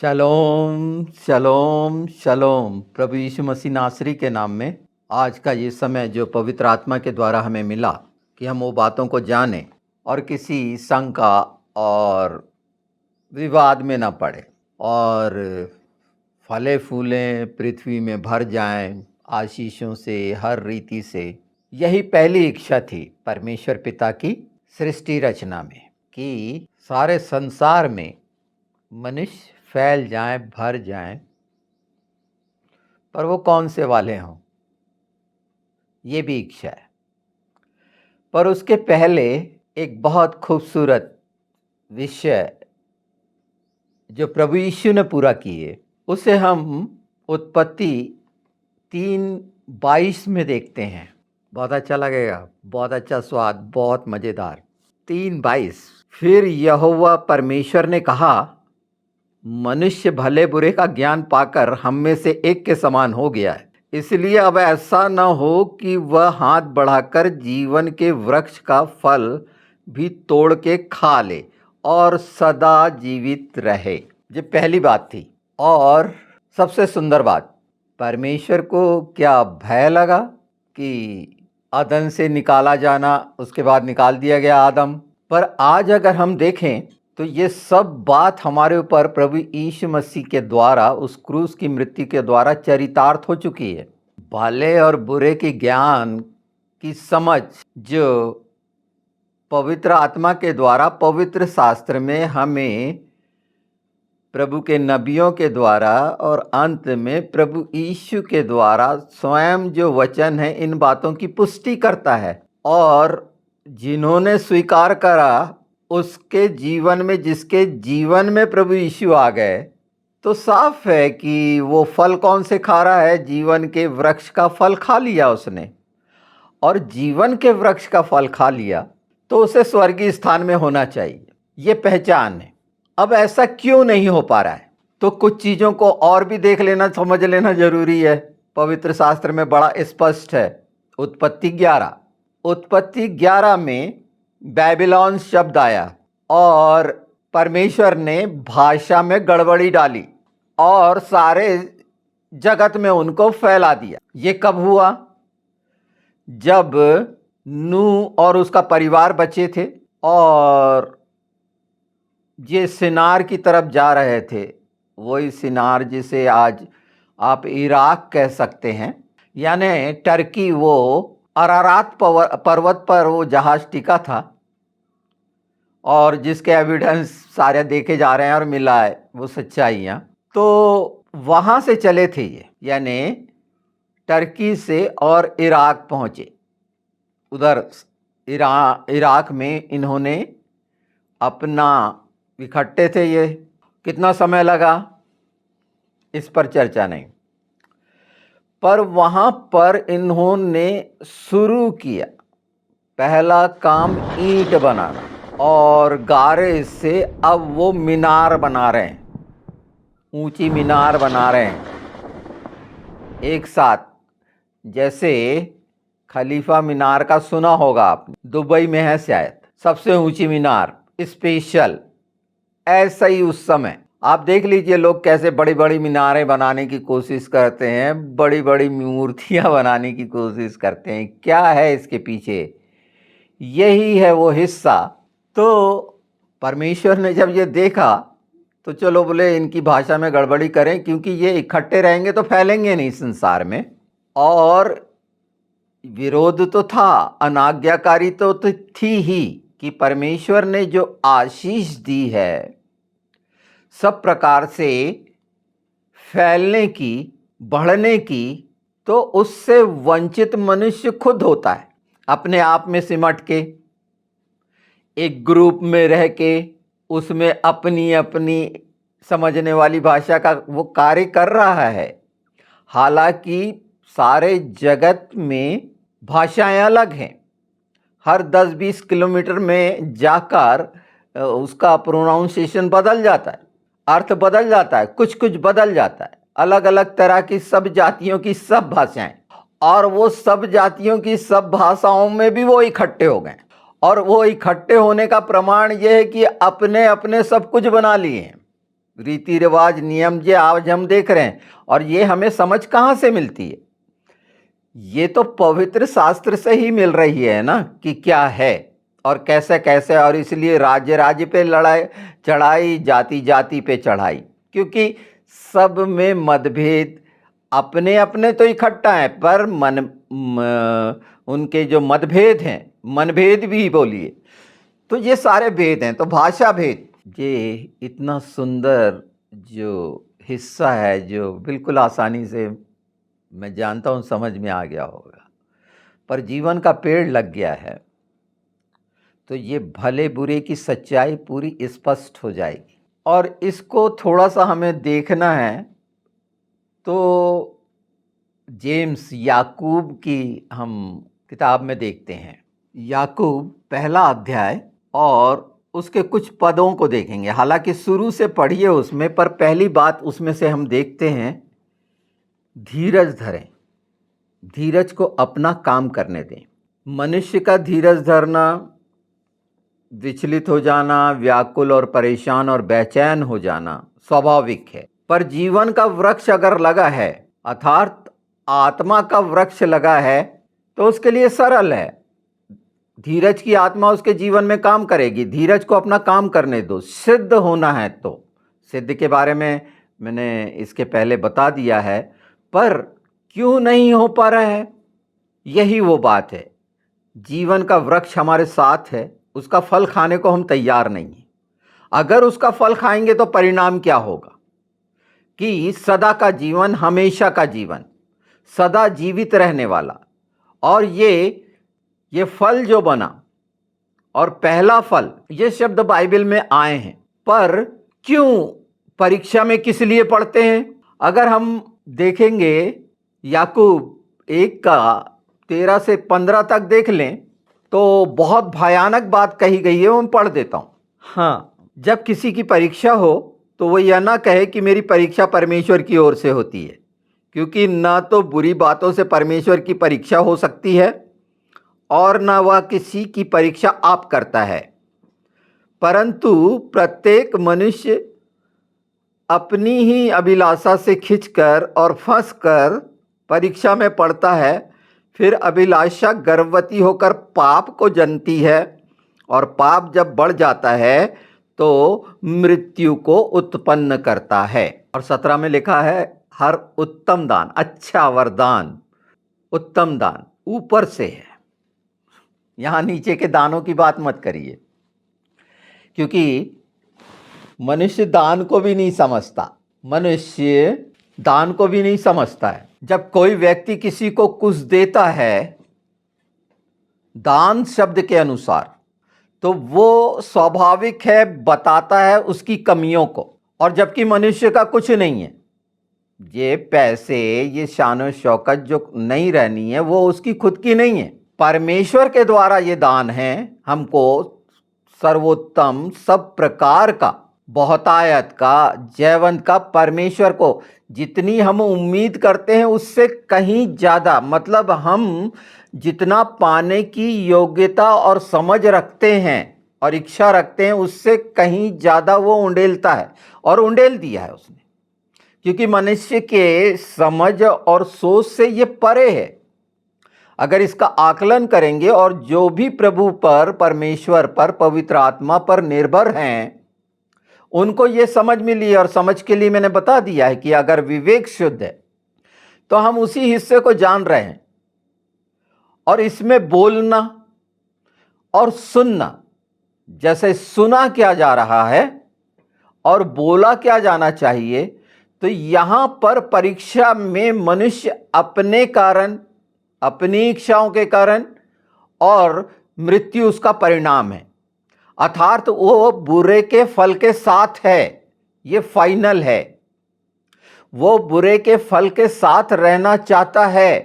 शलोम शलोम शलोम। प्रभु यीशु मसीह नासरी के नाम में आज का ये समय जो पवित्र आत्मा के द्वारा हमें मिला कि हम वो बातों को जानें और किसी शंका और विवाद में न पड़े और फले फूलें पृथ्वी में भर जाएं आशीषों से, हर रीति से। यही पहली इच्छा थी परमेश्वर पिता की सृष्टि रचना में कि सारे संसार में मनुष्य फैल जाएं, भर जाएं, पर वो कौन से वाले हों, ये भी इच्छा है। पर उसके पहले एक बहुत खूबसूरत विषय जो प्रभु यीशु ने पूरा किए, उसे हम उत्पत्ति 3:22 में देखते हैं। बहुत अच्छा लगेगा, बहुत अच्छा स्वाद, बहुत मज़ेदार। 3:22, फिर यहोवा परमेश्वर ने कहा, मनुष्य भले बुरे का ज्ञान पाकर हम में से एक के समान हो गया है, इसलिए अब ऐसा न हो कि वह हाथ बढ़ाकर जीवन के वृक्ष का फल भी तोड़ के खा ले और सदा जीवित रहे। ये पहली बात थी। और सबसे सुंदर बात, परमेश्वर को क्या भय लगा कि अदन से निकाला जाना, उसके बाद निकाल दिया गया आदम। पर आज अगर हम देखें तो ये सब बात हमारे ऊपर प्रभु यीशु मसीह के द्वारा, उस क्रूस की मृत्यु के द्वारा चरितार्थ हो चुकी है। भले और बुरे के ज्ञान की समझ जो पवित्र आत्मा के द्वारा पवित्र शास्त्र में हमें प्रभु के नबियों के द्वारा और अंत में प्रभु यीशु के द्वारा स्वयं जो वचन है, इन बातों की पुष्टि करता है। और जिन्होंने स्वीकार करा उसके जीवन में, जिसके जीवन में प्रभु यीशु आ गए, तो साफ है कि वो फल कौन से खा रहा है। जीवन के वृक्ष का फल खा लिया उसने, और जीवन के वृक्ष का फल खा लिया तो उसे स्वर्गीय स्थान में होना चाहिए। ये पहचान है। अब ऐसा क्यों नहीं हो पा रहा है, तो कुछ चीज़ों को और भी देख लेना, समझ लेना जरूरी है। पवित्र शास्त्र में बड़ा स्पष्ट है। उत्पत्ति 11 में बेबीलोन शब्द आया और परमेश्वर ने भाषा में गड़बड़ी डाली और सारे जगत में उनको फैला दिया। ये कब हुआ? जब नूह और उसका परिवार बचे थे और ये सिनार की तरफ जा रहे थे। वही सिनार जिसे आज आप इराक कह सकते हैं, यानी टर्की। वो अरारात पर्वत पर वो जहाज टिका था और जिसके एविडेंस सारे देखे जा रहे हैं और मिला है वो सच्चाइयाँ। तो वहाँ से चले थे ये, यानी टर्की से और इराक पहुँचे। उधर इराक में इन्होंने अपना इकट्ठे थे। ये कितना समय लगा इस पर चर्चा नहीं, पर वहाँ पर इन्होंने शुरू किया पहला काम ईंट बनाना, और गारे से अब वो मीनार बना रहे हैं, ऊंची मीनार बना रहे हैं एक साथ। जैसे खलीफा मीनार का सुना होगा आपने, दुबई में है शायद सबसे ऊंची मीनार, स्पेशल। ऐसा ही उस समय आप देख लीजिए लोग कैसे बड़ी बड़ी मीनारें बनाने की कोशिश करते हैं, बड़ी बड़ी मूर्तियां बनाने की कोशिश करते हैं। क्या है इसके पीछे? यही है वो हिस्सा। तो परमेश्वर ने जब ये देखा तो चलो बोले इनकी भाषा में गड़बड़ी करें, क्योंकि ये इकट्ठे रहेंगे तो फैलेंगे नहीं संसार में। और विरोध तो था, अनाज्ञाकारी तो थी ही कि परमेश्वर ने जो आशीष दी है सब प्रकार से फैलने की, बढ़ने की, तो उससे वंचित मनुष्य खुद होता है। अपने आप में सिमट के, एक ग्रुप में रह के, उसमें अपनी अपनी समझने वाली भाषा का वो कार्य कर रहा है। हालांकि सारे जगत में भाषाएं अलग हैं। हर 10-20 किलोमीटर में जाकर उसका प्रोनाउंसिएशन बदल जाता है, अर्थ बदल जाता है, कुछ कुछ बदल जाता है। अलग अलग तरह की सब जातियों की सब भाषाएं, और वो सब जातियों की सब भाषाओं में भी वो इकट्ठे हो गए। और वो इकट्ठे होने का प्रमाण ये है कि अपने अपने सब कुछ बना लिए हैं। रीति रिवाज नियम ये आज हम देख रहे हैं, और ये हमें समझ कहाँ से मिलती है? ये तो पवित्र शास्त्र से ही मिल रही है ना कि क्या है और कैसे कैसे। और इसलिए राज्य राज्य पे लड़ाई चढ़ाई, जाति जाति पे चढ़ाई, क्योंकि सब में मतभेद अपने अपने तो इकट्ठा है, पर उनके जो मतभेद हैं, मनभेद भी बोलिए, तो ये सारे भेद हैं। तो भाषा भेद, ये इतना सुंदर जो हिस्सा है, जो बिल्कुल आसानी से मैं जानता हूँ समझ में आ गया होगा, पर जीवन का पेड़ लग गया है तो ये भले बुरे की सच्चाई पूरी स्पष्ट हो जाएगी। और इसको थोड़ा सा हमें देखना है तो जेम्स याकूब की हम किताब में देखते हैं। याकूब पहला अध्याय और उसके कुछ पदों को देखेंगे। हालांकि शुरू से पढ़िए उसमें, पर पहली बात उसमें से हम देखते हैं, धीरज धरें, धीरज को अपना काम करने दें। मनुष्य का धीरज धरना, विचलित हो जाना, व्याकुल और परेशान और बेचैन हो जाना स्वाभाविक है। पर जीवन का वृक्ष अगर लगा है, अर्थात आत्मा का वृक्ष लगा है, तो उसके लिए सरल है। धीरज की आत्मा उसके जीवन में काम करेगी। धीरज को अपना काम करने दो। सिद्ध होना है तो सिद्ध के बारे में मैंने इसके पहले बता दिया है, पर क्यों नहीं हो पा रहा है, यही वो बात है। जीवन का वृक्ष हमारे साथ है, उसका फल खाने को हम तैयार नहीं हैं। अगर उसका फल खाएंगे तो परिणाम क्या होगा कि सदा का जीवन, हमेशा का जीवन, सदा जीवित रहने वाला। और ये फल जो बना, और पहला फल, ये शब्द बाइबल में आए हैं, पर क्यों परीक्षा में किस लिए पढ़ते हैं? अगर हम देखेंगे याकूब 1 का 13 से 15 तक देख लें तो बहुत भयानक बात कही गई है, वो मैं पढ़ देता हूँ। हाँ, जब किसी की परीक्षा हो तो वो यह ना कहे कि मेरी परीक्षा परमेश्वर की ओर से होती है, क्योंकि ना तो बुरी बातों से परमेश्वर की परीक्षा हो सकती है और ना वह किसी की परीक्षा आप करता है। परंतु प्रत्येक मनुष्य अपनी ही अभिलाषा से खिंचकर और फंसकर परीक्षा में पड़ता है। फिर अभिलाषा गर्भवती होकर पाप को जनती है, और पाप जब बढ़ जाता है तो मृत्यु को उत्पन्न करता है। और 17 में लिखा है, हर उत्तम दान, अच्छा वरदान, उत्तम दान ऊपर से है। यहाँ नीचे के दानों की बात मत करिए, क्योंकि मनुष्य दान को भी नहीं समझता। मनुष्य दान को भी नहीं समझता है। जब कोई व्यक्ति किसी को कुछ देता है दान शब्द के अनुसार, तो वो स्वाभाविक है, बताता है उसकी कमियों को। और जबकि मनुष्य का कुछ नहीं है, ये पैसे, ये शान शौकत जो नहीं रहनी है, वो उसकी खुद की नहीं है। परमेश्वर के द्वारा ये दान है हमको, सर्वोत्तम, सब प्रकार का, बहुतायत का, जयवंत का, परमेश्वर को जितनी हम उम्मीद करते हैं उससे कहीं ज़्यादा, मतलब हम जितना पाने की योग्यता और समझ रखते हैं और इच्छा रखते हैं, उससे कहीं ज़्यादा वो उंडेलता है, और उंडेल दिया है उसने, क्योंकि मनुष्य के समझ और सोच से ये परे है। अगर इसका आकलन करेंगे, और जो भी प्रभु पर, परमेश्वर पर, पवित्र आत्मा पर निर्भर हैं, उनको ये समझ मिली। और समझ के लिए मैंने बता दिया है कि अगर विवेक शुद्ध है तो हम उसी हिस्से को जान रहे हैं, और इसमें बोलना और सुनना, जैसे सुना क्या जा रहा है और बोला क्या जाना चाहिए, तो यहां पर परीक्षा में मनुष्य अपने कारण, अपनी इच्छाओं के कारण, और मृत्यु उसका परिणाम है। अर्थात वो बुरे के फल के साथ है, ये फाइनल है। वो बुरे के फल के साथ रहना चाहता है।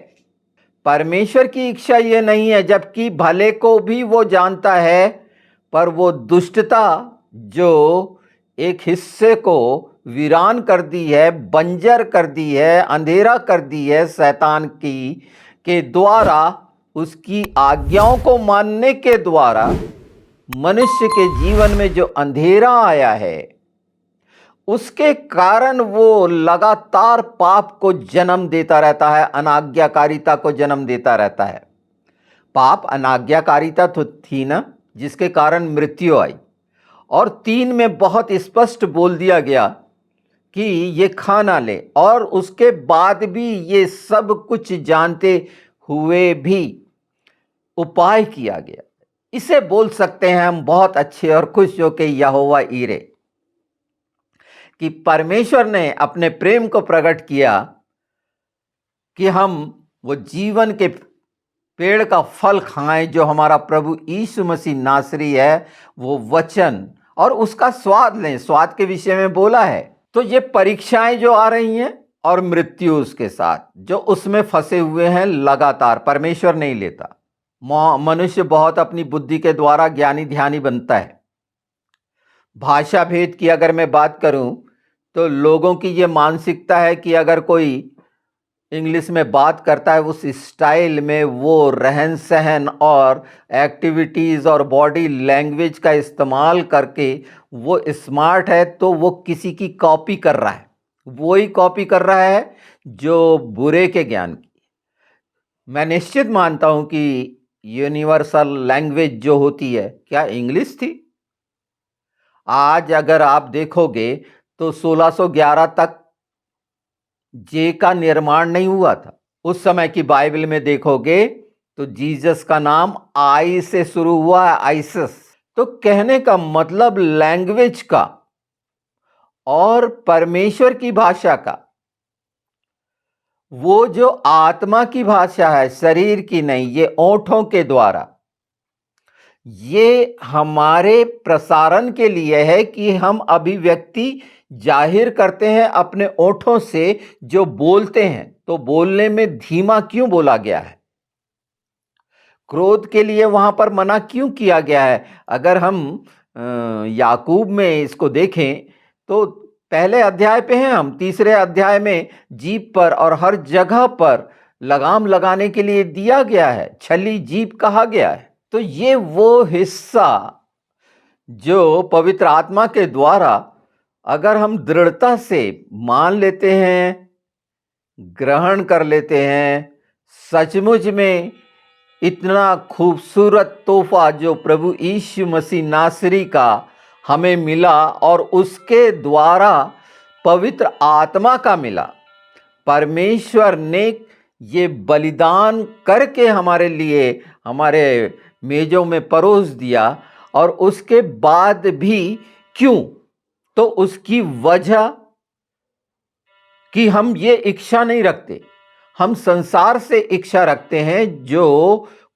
परमेश्वर की इच्छा ये नहीं है, जबकि भले को भी वो जानता है, पर वो दुष्टता जो एक हिस्से को वीरान कर दी है, बंजर कर दी है, अंधेरा कर दी है, शैतान की के द्वारा, उसकी आज्ञाओं को मानने के द्वारा मनुष्य के जीवन में जो अंधेरा आया है, उसके कारण वो लगातार पाप को जन्म देता रहता है, अनाज्ञाकारिता को जन्म देता रहता है। पाप अनाज्ञाकारिता तो थी ना, जिसके कारण मृत्यु आई। और 3 में बहुत स्पष्ट बोल दिया गया कि ये खाना ले, और उसके बाद भी ये सब कुछ जानते हुए भी उपाय किया गया। इसे बोल सकते हैं हम बहुत अच्छे और खुश हो के यहोवा ईरे, कि परमेश्वर ने अपने प्रेम को प्रकट किया कि हम वो जीवन के पेड़ का फल खाएं जो हमारा प्रभु यीशु मसीह नासरी है, वो वचन, और उसका स्वाद लें। स्वाद के विषय में बोला है। तो ये परीक्षाएं जो आ रही हैं और मृत्यु उसके साथ, जो उसमें फंसे हुए हैं लगातार, परमेश्वर नहीं लेता। मनुष्य बहुत अपनी बुद्धि के द्वारा ज्ञानी ध्यानी बनता है। भाषा भेद की अगर मैं बात करूं तो लोगों की ये मानसिकता है कि अगर कोई इंग्लिश में बात करता है उस स्टाइल में, वो रहन सहन और एक्टिविटीज़ और बॉडी लैंग्वेज का इस्तेमाल करके वो स्मार्ट है, तो वो किसी की कॉपी कर रहा है। वो ही कॉपी कर रहा है जो बुरे के ज्ञान की। मैं निश्चित मानता हूं कि यूनिवर्सल लैंग्वेज जो होती है, क्या इंग्लिश थी? आज अगर आप देखोगे तो 1611 तक जे का निर्माण नहीं हुआ था। उस समय की बाइबल में देखोगे तो जीसस का नाम आई से शुरू हुआ है, आइसस। तो कहने का मतलब लैंग्वेज का और परमेश्वर की भाषा का, वो जो आत्मा की भाषा है, शरीर की नहीं, ये ओंठों के द्वारा, ये हमारे प्रसारण के लिए है कि हम अभिव्यक्ति जाहिर करते हैं अपने ओंठों से जो बोलते हैं। तो बोलने में धीमा क्यों बोला गया है? क्रोध के लिए वहां पर मना क्यों किया गया है? अगर हम याकूब में इसको देखें तो पहले अध्याय पे हैं हम, तीसरे अध्याय में जीभ पर और हर जगह पर लगाम लगाने के लिए दिया गया है, छली जीभ कहा गया है। तो ये वो हिस्सा जो पवित्र आत्मा के द्वारा अगर हम दृढ़ता से मान लेते हैं, ग्रहण कर लेते हैं, सचमुच में इतना खूबसूरत तोहफा जो प्रभु यीशु मसीह नासरी का हमें मिला और उसके द्वारा पवित्र आत्मा का मिला, परमेश्वर ने ये बलिदान करके हमारे लिए हमारे मेजों में परोस दिया। और उसके बाद भी क्यों? तो उसकी वजह कि हम ये इच्छा नहीं रखते, हम संसार से इच्छा रखते हैं जो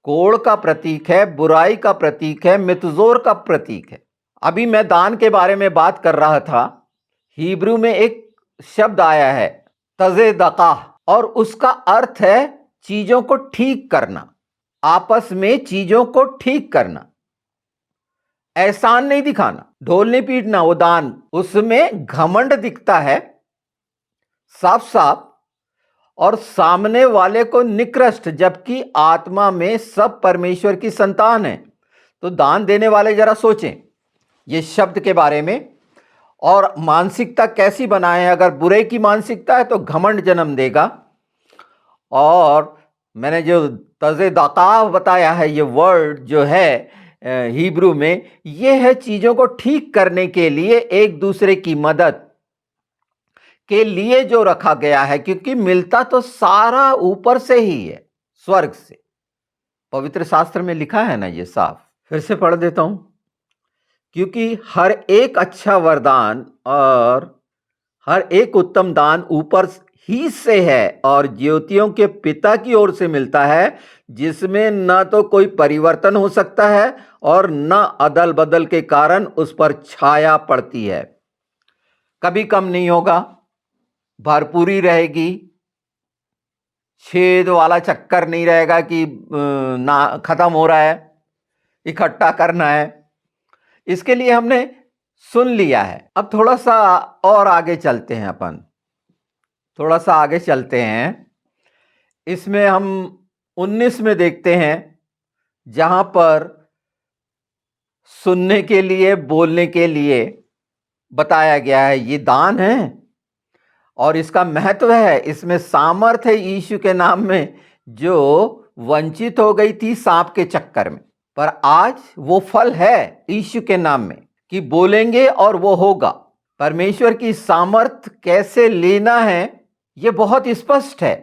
कोड़ का प्रतीक है, बुराई का प्रतीक है, मितजोर का प्रतीक है। अभी मैं दान के बारे में बात कर रहा था। हिब्रू में एक शब्द आया है तज़ेदकाह, और उसका अर्थ है चीजों को ठीक करना, आपस में चीजों को ठीक करना, एहसान नहीं दिखाना, ढोल नहीं पीटना। वो दान, उसमें घमंड दिखता है साफ साफ, और सामने वाले को निकृष्ट, जबकि आत्मा में सब परमेश्वर की संतान है। तो दान देने वाले जरा सोचें ये शब्द के बारे में, और मानसिकता कैसी बनाए। अगर बुरे की मानसिकता है तो घमंड जन्म देगा। और मैंने जो तज़ेदाकाह बताया है, ये वर्ड जो है हिब्रू में, ये है चीजों को ठीक करने के लिए, एक दूसरे की मदद के लिए जो रखा गया है, क्योंकि मिलता तो सारा ऊपर से ही है, स्वर्ग से। पवित्र शास्त्र में लिखा है ना ये साफ। फिर से पढ़ देता हूं, क्योंकि हर एक अच्छा वरदान और हर एक उत्तम दान ऊपर ही से है और ज्योतियों के पिता की ओर से मिलता है, जिसमें न तो कोई परिवर्तन हो सकता है और न अदल बदल के कारण उस पर छाया पड़ती है। कभी कम नहीं होगा, भरपूरी रहेगी, छेद वाला चक्कर नहीं रहेगा कि ना खत्म हो रहा है, इकट्ठा करना है। इसके लिए हमने सुन लिया है। अब थोड़ा सा और आगे चलते हैं, अपन थोड़ा सा आगे चलते हैं। इसमें हम 19 में देखते हैं, जहां पर सुनने के लिए, बोलने के लिए बताया गया है। ये दान है और इसका महत्व है, इसमें सामर्थ है यीशु के नाम में, जो वंचित हो गई थी सांप के चक्कर में, पर आज वो फल है यीशु के नाम में कि बोलेंगे और वो होगा। परमेश्वर की सामर्थ कैसे लेना है ये बहुत स्पष्ट है।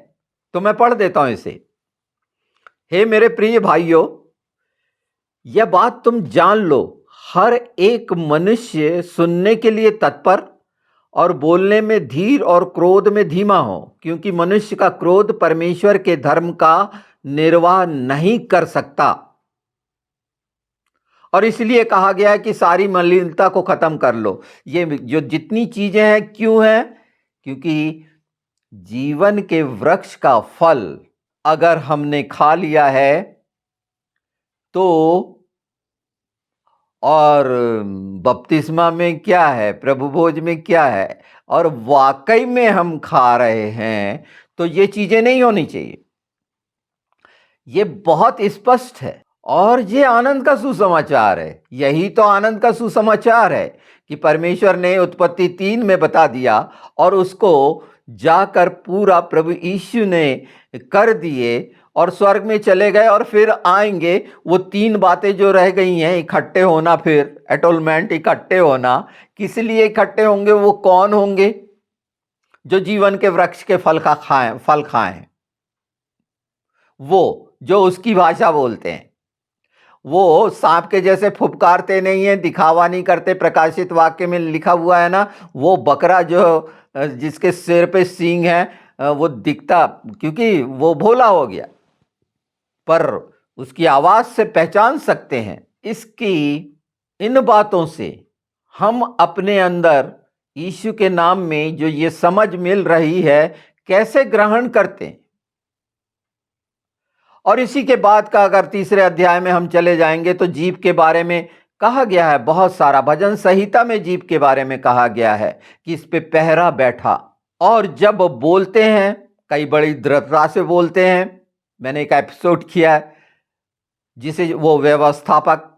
तो मैं पढ़ देता हूं इसे। हे मेरे प्रिय भाइयों, यह बात तुम जान लो, हर एक मनुष्य सुनने के लिए तत्पर और बोलने में धीर और क्रोध में धीमा हो, क्योंकि मनुष्य का क्रोध परमेश्वर के धर्म का निर्वाह नहीं कर सकता। और इसलिए कहा गया है कि सारी मलिनता को खत्म कर लो। ये जो जितनी चीजें हैं क्यों है? क्योंकि जीवन के वृक्ष का फल अगर हमने खा लिया है तो, और बपतिस्मा में क्या है, प्रभु भोज में क्या है, और वाकई में हम खा रहे हैं, तो ये चीजें नहीं होनी चाहिए। ये बहुत स्पष्ट है और ये आनंद का सुसमाचार है। यही तो आनंद का सुसमाचार है कि परमेश्वर ने उत्पत्ति 3 में बता दिया और उसको जाकर पूरा प्रभु यीशु ने कर दिए और स्वर्ग में चले गए और फिर आएंगे। वो 3 बातें जो रह गई हैं, इकट्ठे होना, फिर एटोलमेंट, इकट्ठे होना, किस लिए इकट्ठे होंगे? वो कौन होंगे? जो जीवन के वृक्ष के फल खाएं, वो जो उसकी भाषा बोलते हैं, वो सांप के जैसे फुफकारते नहीं है, दिखावा नहीं करते। प्रकाशित वाक्य में लिखा हुआ है ना, वो बकरा जो जिसके सिर पे सींग है वो दिखता, क्योंकि वो भोला हो गया, पर उसकी आवाज से पहचान सकते हैं। इसकी इन बातों से हम अपने अंदर यीशु के नाम में जो ये समझ मिल रही है कैसे ग्रहण करते हैं। और इसी के बाद का अगर तीसरे अध्याय में हम चले जाएंगे तो जीभ के बारे में कहा गया है बहुत सारा। भजन संहिता में जीभ के बारे में कहा गया है कि इस पे पहरा बैठा, और जब बोलते हैं कई बड़ी दृढ़ता से बोलते हैं। मैंने एक एपिसोड किया है जिसे वो व्यवस्थापक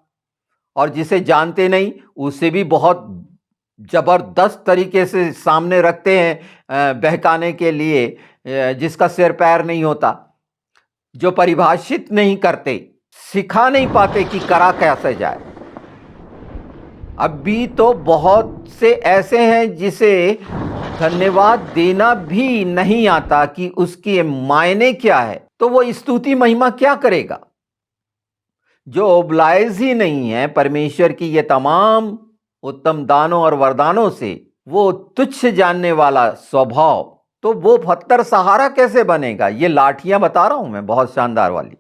और जिसे जानते नहीं उसे भी बहुत जबरदस्त तरीके से सामने रखते हैं बहकाने के लिए, जिसका सिर पैर नहीं होता, जो परिभाषित नहीं करते, सिखा नहीं पाते कि करा कैसे जाए। अभी तो बहुत से ऐसे हैं जिसे धन्यवाद देना भी नहीं आता कि उसके मायने क्या है, तो वो स्तुति महिमा क्या करेगा? जो ओबलाइज ही नहीं है परमेश्वर की ये तमाम उत्तम दानों और वरदानों से, वो तुच्छ जानने वाला स्वभाव, तो वो पत्थर सहारा कैसे बनेगा? ये लाठियां बता रहा हूं मैं बहुत शानदार वाली,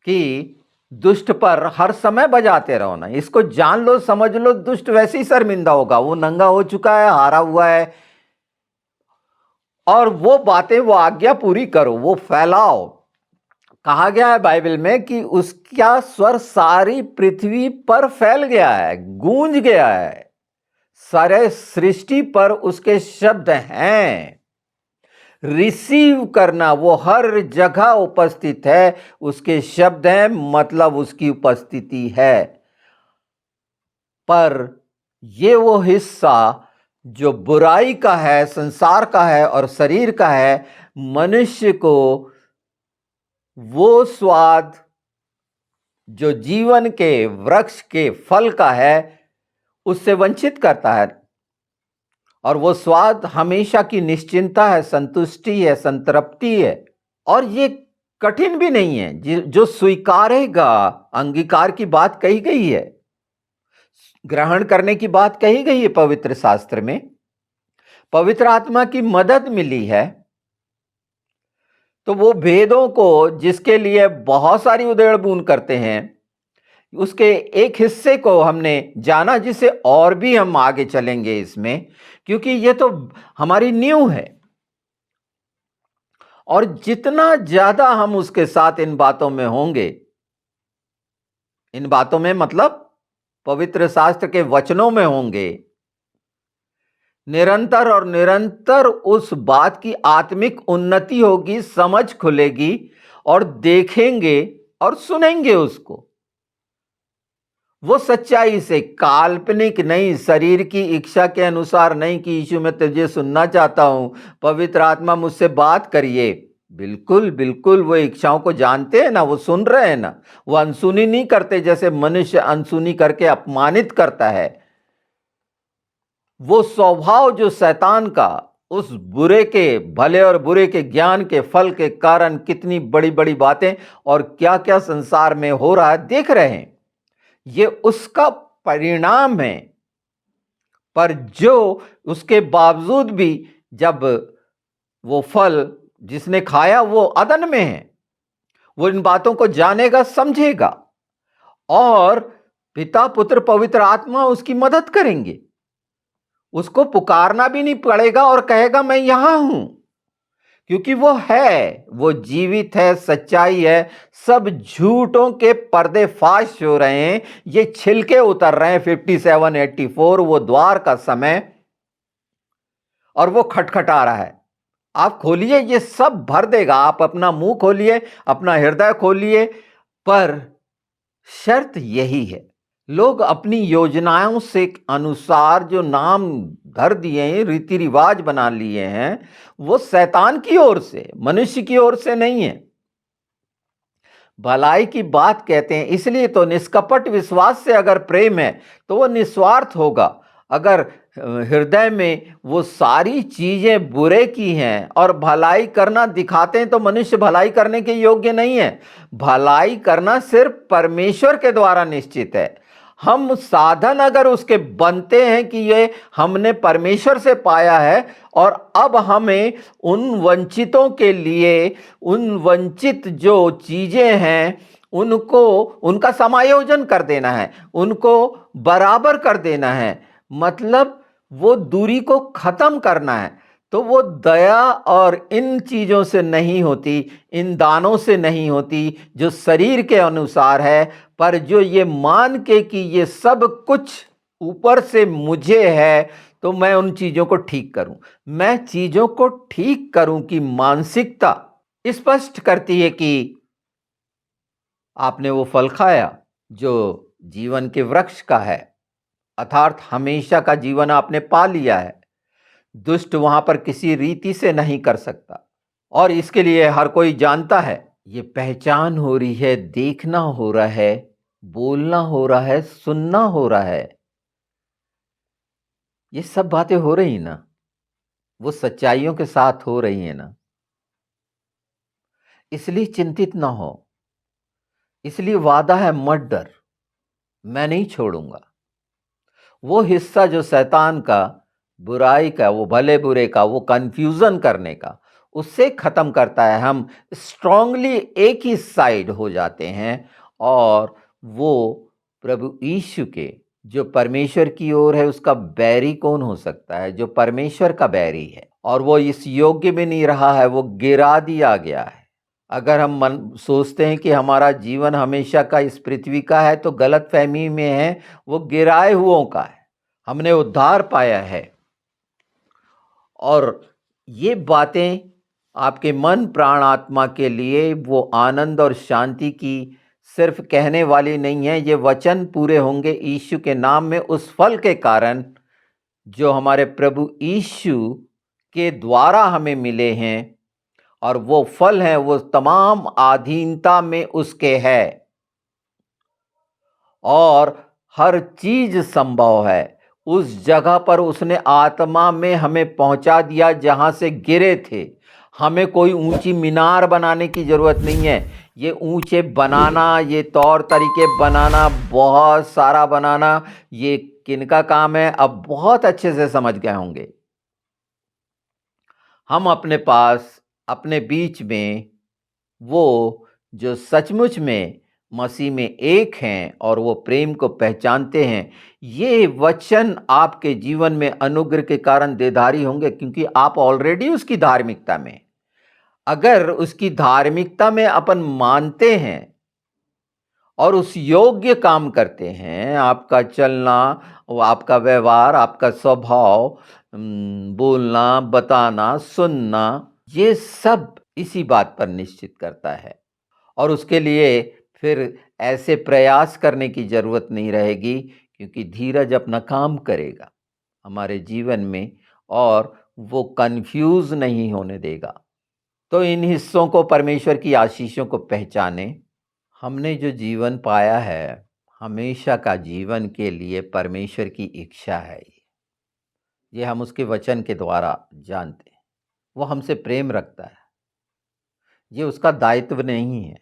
कि दुष्ट पर हर समय बजाते रहो ना। इसको जान लो, समझ लो, दुष्ट वैसे ही शर्मिंदा होगा। वो नंगा हो चुका है, हारा हुआ है, और वो बातें, वो आज्ञा पूरी करो, वो फैलाओ। कहा गया है बाइबल में कि उसका स्वर सारी पृथ्वी पर फैल गया है, गूंज गया है, सारे सृष्टि पर उसके शब्द हैं। रिसीव करना, वो हर जगह उपस्थित है, उसके शब्द हैं, मतलब उसकी उपस्थिति है। पर ये वो हिस्सा जो बुराई का है, संसार का है और शरीर का है, मनुष्य को वो स्वाद जो जीवन के वृक्ष के फल का है उससे वंचित करता है। और वो स्वाद हमेशा की निश्चिंता है, संतुष्टि है, संतृप्ति है। और ये कठिन भी नहीं है, जो स्वीकारेगा। अंगीकार की बात कही गई है, ग्रहण करने की बात कही गई है पवित्र शास्त्र में। पवित्र आत्मा की मदद मिली है, तो वो भेदों को जिसके लिए बहुत सारी उधेड़-बुन करते हैं, उसके एक हिस्से को हमने जाना, जिसे और भी हम आगे चलेंगे इसमें, क्योंकि ये तो हमारी नींव है। और जितना ज्यादा हम उसके साथ इन बातों में होंगे, इन बातों में मतलब पवित्र शास्त्र के वचनों में होंगे, निरंतर और निरंतर उस बात की आत्मिक उन्नति होगी, समझ खुलेगी, और देखेंगे और सुनेंगे उसको। वो सच्चाई से, काल्पनिक नहीं, शरीर की इच्छा के अनुसार नहीं कि यीशु मैं तुझे सुनना चाहता हूँ, पवित्र आत्मा मुझसे बात करिए। बिल्कुल, बिल्कुल वो इच्छाओं को जानते हैं ना, वो सुन रहे हैं ना, वो अनसुनी नहीं करते जैसे मनुष्य अनसुनी करके अपमानित करता है। वो स्वभाव जो शैतान का, उस बुरे के, भले और बुरे के ज्ञान के फल के कारण कितनी बड़ी-बड़ी बातें और क्या-क्या संसार में हो रहा है देख रहे हैं। ये उसका परिणाम है। पर जो उसके बावजूद भी जब वो फल जिसने खाया वो अदन में है, वो इन बातों को जानेगा, समझेगा और पिता, पुत्र, पवित्र आत्मा उसकी मदद करेंगे। उसको पुकारना भी नहीं पड़ेगा और कहेगा मैं यहां हूं, क्योंकि वो है, वो जीवित है, सच्चाई है। सब झूठों के पर्दे फाश हो रहे हैं, ये छिलके उतर रहे हैं। 57, 84 वो द्वार का समय और वो खटखटा रहा है। आप खोलिए, ये सब भर देगा। आप अपना मुंह खोलिए, अपना हृदय खोलिए, पर शर्त यही है, लोग अपनी योजनाओं से अनुसार जो नाम धर दिए हैं, रीति रिवाज बना लिए हैं, वो शैतान की ओर से, मनुष्य की ओर से नहीं है। भलाई की बात कहते हैं, इसलिए तो निष्कपट विश्वास से अगर प्रेम है तो वो निस्वार्थ होगा। अगर हृदय में वो सारी चीजें बुरे की हैं और भलाई करना दिखाते हैं, तो मनुष्य भलाई करने के योग्य नहीं है। भलाई करना सिर्फ परमेश्वर के द्वारा निश्चित है। हम साधन अगर उसके बनते हैं कि ये हमने परमेश्वर से पाया है और अब हमें उन वंचितों के लिए, उन वंचित जो चीजें हैं उनको, उनका समायोजन कर देना है, उनको बराबर कर देना है, मतलब वो दूरी को खत्म करना है। तो वो दया और इन चीजों से नहीं होती, इन दानों से नहीं होती जो शरीर के अनुसार है, पर जो ये मान के कि ये सब कुछ ऊपर से मुझे है, तो मैं उन चीजों को ठीक करूं। मैं चीजों को ठीक करूं की मानसिकता स्पष्ट करती है कि आपने वो फल खाया जो जीवन के वृक्ष का है, अर्थात हमेशा का जीवन आपने पा लिया है। दुष्ट वहां पर किसी रीति से नहीं कर सकता, और इसके लिए हर कोई जानता है। ये पहचान हो रही है, देखना हो रहा है, बोलना हो रहा है, सुनना हो रहा है। ये सब बातें हो रही ना, वो सच्चाइयों के साथ हो रही है ना, इसलिए चिंतित ना हो। इसलिए वादा है, मत डर, मैं नहीं छोड़ूंगा। वो हिस्सा जो शैतान का, बुराई का, वो भले बुरे का, वो कंफ्यूजन करने का, उससे खत्म करता है। हम स्ट्रांगली एक ही साइड हो जाते हैं और वो प्रभु यीशु के, जो परमेश्वर की ओर है, उसका बैरी कौन हो सकता है? जो परमेश्वर का बैरी है और वो इस योग्य में नहीं रहा है, वो गिरा दिया गया है। अगर हम मन सोचते हैं कि हमारा जीवन हमेशा का इस पृथ्वी का है, तो गलत फहमी में है, वो गिराए हुओं का है। हमने उद्धार पाया है। और ये बातें आपके मन, प्राण, आत्मा के लिए वो आनंद और शांति की सिर्फ कहने वाली नहीं है, ये वचन पूरे होंगे यीशु के नाम में, उस फल के कारण जो हमारे प्रभु यीशु के द्वारा हमें मिले हैं। और वो फल है, वो तमाम अधीनता में उसके है और हर चीज संभव है। उस जगह पर उसने आत्मा में हमें पहुंचा दिया जहां से गिरे थे। हमें कोई ऊंची मीनार बनाने की जरूरत नहीं है। ये ऊंचे बनाना, ये तौर तरीके बनाना, बहुत सारा बनाना, ये किनका काम है? अब बहुत अच्छे से समझ गए होंगे। हम अपने पास, अपने बीच में वो जो सचमुच में मसीह में एक हैं और वो प्रेम को पहचानते हैं, ये वचन आपके जीवन में अनुग्रह के कारण देधारी होंगे, क्योंकि आप ऑलरेडी उसकी धार्मिकता में। अगर उसकी धार्मिकता में अपन मानते हैं और उस योग्य काम करते हैं, आपका चलना, वो आपका व्यवहार, आपका स्वभाव, बोलना, बताना, सुनना, ये सब इसी बात पर निश्चित करता है। और उसके लिए फिर ऐसे प्रयास करने की ज़रूरत नहीं रहेगी, क्योंकि धीरज अपना काम करेगा हमारे जीवन में और वो कन्फ्यूज़ नहीं होने देगा। तो इन हिस्सों को परमेश्वर की आशीषों को पहचानें। हमने जो जीवन पाया है, हमेशा का जीवन के लिए परमेश्वर की इच्छा है ये। ये हम उसके वचन के द्वारा जानते हैं। वो हमसे प्रेम रखता है। ये उसका दायित्व नहीं है।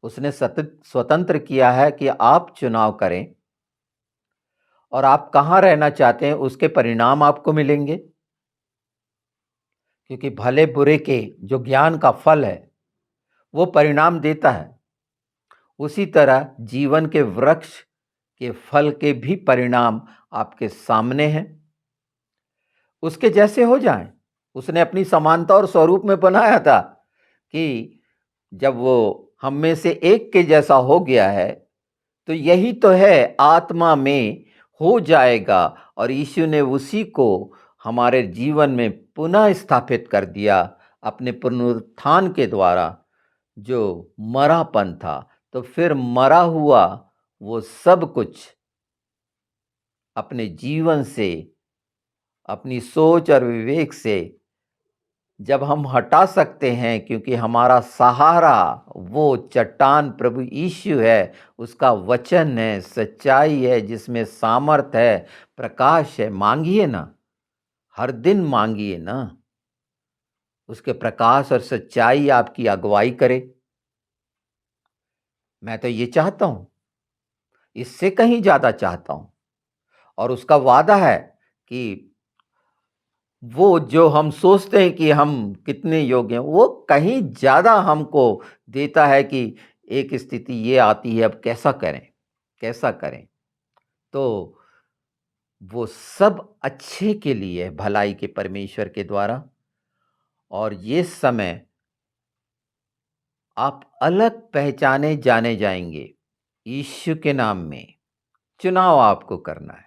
उसने स्वतंत्र किया है कि आप चुनाव करें और आप कहाँ रहना चाहते हैं, उसके परिणाम आपको मिलेंगे। क्योंकि भले बुरे के जो ज्ञान का फल है, वो परिणाम देता है। उसी तरह जीवन के वृक्ष के फल के भी परिणाम आपके सामने हैं। उसके जैसे हो जाएं। उसने अपनी समानता और स्वरूप में बनाया था कि जब वो हम में से एक के जैसा हो गया है, तो यही तो है आत्मा में हो जाएगा और यीशु ने उसी को हमारे जीवन में पुनः स्थापित कर दिया अपने पुनरुत्थान के द्वारा, जो मरापन था। तो फिर मरा हुआ वो सब कुछ अपने जीवन से, अपनी सोच और विवेक से जब हम हटा सकते हैं, क्योंकि हमारा सहारा वो चट्टान प्रभु यीशु है, उसका वचन है, सच्चाई है, जिसमें सामर्थ है, प्रकाश है। मांगिए ना, हर दिन मांगिए ना, उसके प्रकाश और सच्चाई आपकी अगुवाई करे। मैं तो ये चाहता हूं, इससे कहीं ज्यादा चाहता हूं। और उसका वादा है कि वो जो हम सोचते हैं कि हम कितने योग्य हैं, वो कहीं ज़्यादा हमको देता है कि एक स्थिति ये आती है, अब कैसा करें, कैसा करें? तो वो सब अच्छे के लिए है, भलाई के परमेश्वर के द्वारा। और ये समय आप अलग पहचाने जाने जाएंगे। यीशु के नाम में चुनाव आपको करना है।